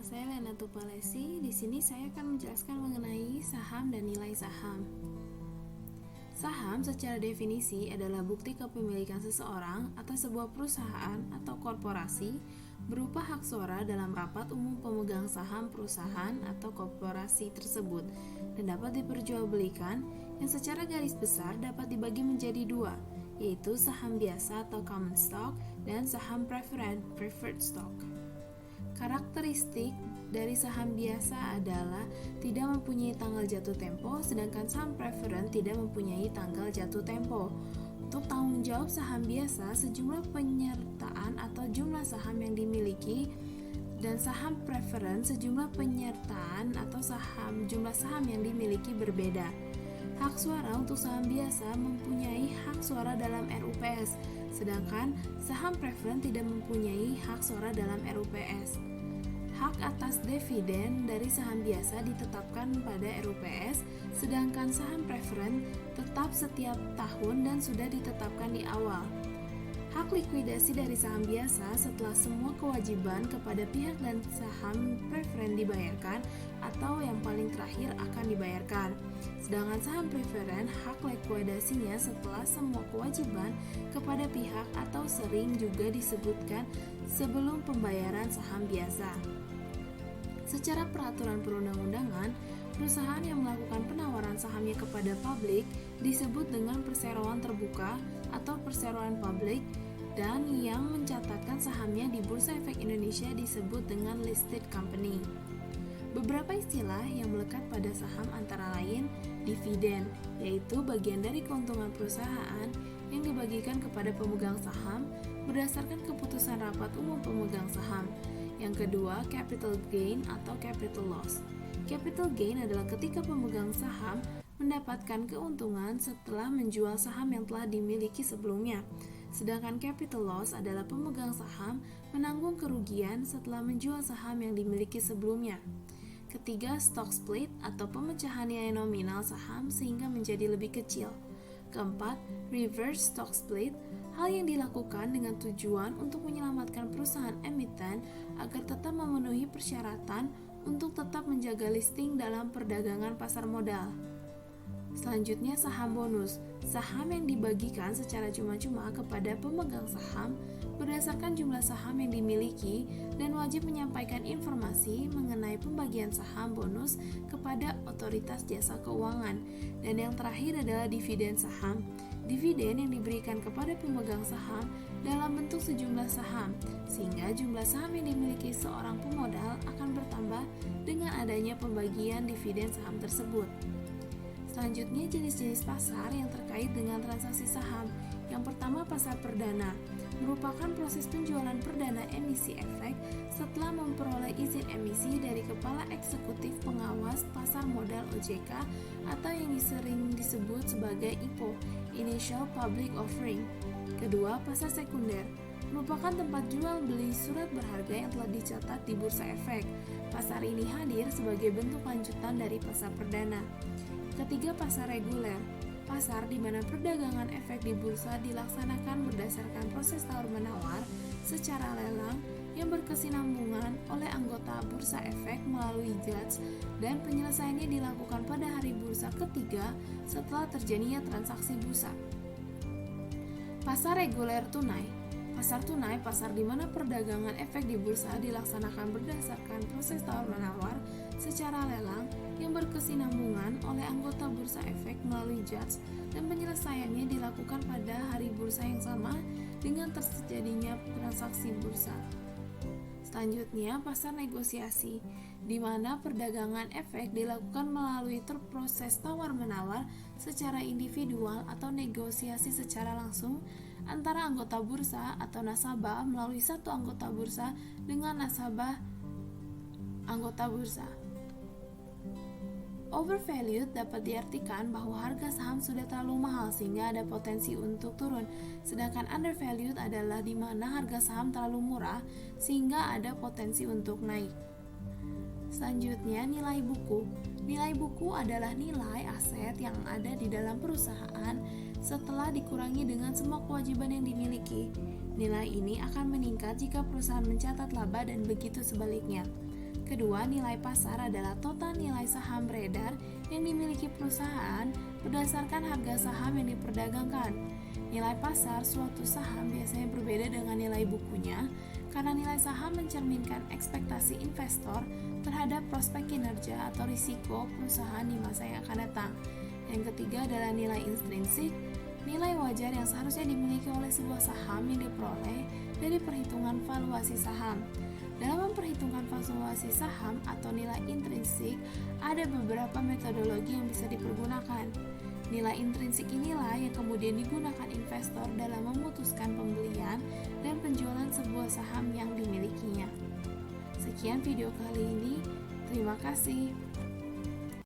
saya Lena Tupalesi. Di sini saya akan menjelaskan mengenai saham dan nilai saham. Saham secara definisi adalah bukti kepemilikan seseorang atas sebuah perusahaan atau korporasi berupa hak suara dalam rapat umum pemegang saham perusahaan atau korporasi tersebut dan dapat diperjualbelikan yang secara garis besar dapat dibagi menjadi dua, yaitu saham biasa atau common stock dan saham preferred stock. Karakteristik dari saham biasa adalah tidak mempunyai tanggal jatuh tempo, sedangkan saham preferred tidak mempunyai tanggal jatuh tempo. Untuk tanggung jawab saham biasa, sejumlah penyertaan atau jumlah saham yang dimiliki, dan saham preferred sejumlah penyertaan atau jumlah saham yang dimiliki berbeda. Hak suara untuk saham biasa mempunyai hak suara dalam RUPS, sedangkan saham preferred tidak mempunyai hak suara dalam RUPS. Hak atas dividen dari saham biasa ditetapkan pada RUPS, sedangkan saham preferred tetap setiap tahun dan sudah ditetapkan di awal. Hak likuidasi dari saham biasa setelah semua kewajiban kepada pihak dan saham preferred dibayarkan atau yang paling terakhir akan dibayarkan. Sedangkan saham preferred hak likuidasinya setelah semua kewajiban kepada pihak atau sering juga disebutkan sebelum pembayaran saham biasa. Secara peraturan perundang-undangan, perusahaan yang melakukan penawaran sahamnya kepada publik disebut dengan perseroan terbuka atau perseroan publik, dan yang mencatatkan sahamnya di Bursa Efek Indonesia disebut dengan listed company. Beberapa istilah yang melekat pada saham antara lain dividen, yaitu bagian dari keuntungan perusahaan yang dibagikan kepada pemegang saham berdasarkan keputusan rapat umum pemegang saham. Yang kedua, capital gain atau capital loss. Capital gain adalah ketika pemegang saham mendapatkan keuntungan setelah menjual saham yang telah dimiliki sebelumnya. Sedangkan capital loss adalah pemegang saham menanggung kerugian setelah menjual saham yang dimiliki sebelumnya. Ketiga, stock split atau pemecahan nilai nominal saham sehingga menjadi lebih kecil. Keempat, reverse stock split, hal yang dilakukan dengan tujuan untuk menyelamatkan perusahaan emiten agar tetap memenuhi persyaratan untuk tetap menjaga listing dalam perdagangan pasar modal. Selanjutnya, saham bonus, saham yang dibagikan secara cuma-cuma kepada pemegang saham berdasarkan jumlah saham yang dimiliki dan wajib menyampaikan informasi mengenai pembagian saham bonus kepada otoritas jasa keuangan. Dan yang terakhir adalah dividen saham. Dividen yang diberikan kepada pemegang saham dalam bentuk sejumlah saham, sehingga jumlah saham yang dimiliki seorang pemodal akan bertambah dengan adanya pembagian dividen saham tersebut. Selanjutnya, jenis-jenis pasar yang terkait dengan transaksi saham. Yang pertama, pasar perdana merupakan proses penjualan perdana emisi efek setelah memperoleh izin emisi dari Kepala Eksekutif Pengawas Pasar Modal OJK atau yang sering disebut sebagai IPO, Initial Public Offering. Kedua, pasar sekunder merupakan tempat jual beli surat berharga yang telah dicatat di Bursa Efek. Pasar ini hadir sebagai bentuk lanjutan dari pasar perdana. Ketiga, pasar reguler, pasar di mana perdagangan efek di bursa dilaksanakan berdasarkan proses tawar-menawar secara lelang yang berkesinambungan oleh anggota bursa efek melalui judge, dan penyelesaiannya dilakukan pada hari bursa ketiga setelah terjadinya transaksi bursa. Pasar reguler tunai, pasar tunai, pasar di mana perdagangan efek di bursa dilaksanakan berdasarkan proses tawar-menawar secara lelang yang berkesinambungan oleh anggota bursa efek melalui judge, dan penyelesaiannya dilakukan pada hari bursa yang sama dengan terjadinya transaksi bursa. Selanjutnya, pasar negosiasi, di mana perdagangan efek dilakukan melalui proses tawar-menawar secara individual atau negosiasi secara langsung antara anggota bursa atau nasabah melalui satu anggota bursa dengan nasabah anggota bursa. Overvalued dapat diartikan bahwa harga saham sudah terlalu mahal sehingga ada potensi untuk turun, sedangkan undervalued adalah di mana harga saham terlalu murah sehingga ada potensi untuk naik. Selanjutnya, nilai buku. Nilai buku adalah nilai aset yang ada di dalam perusahaan setelah dikurangi dengan semua kewajiban yang dimiliki. Nilai ini akan meningkat jika perusahaan mencatat laba dan begitu sebaliknya. Kedua, nilai pasar adalah total nilai saham beredar yang dimiliki perusahaan berdasarkan harga saham yang diperdagangkan. Nilai pasar suatu saham biasanya berbeda dengan nilai bukunya karena nilai saham mencerminkan ekspektasi investor terhadap prospek kinerja atau risiko perusahaan di masa yang akan datang. Yang ketiga adalah nilai intrinsik, nilai wajar yang seharusnya dimiliki oleh sebuah saham yang diperoleh dari perhitungan valuasi saham. Dalam memperhitungkan valuasi saham atau nilai intrinsik, ada beberapa metodologi yang bisa dipergunakan. Nilai intrinsik inilah yang kemudian digunakan investor dalam memutuskan pembelian dan penjualan sebuah saham yang dimilikinya. Sekian video kali ini, terima kasih.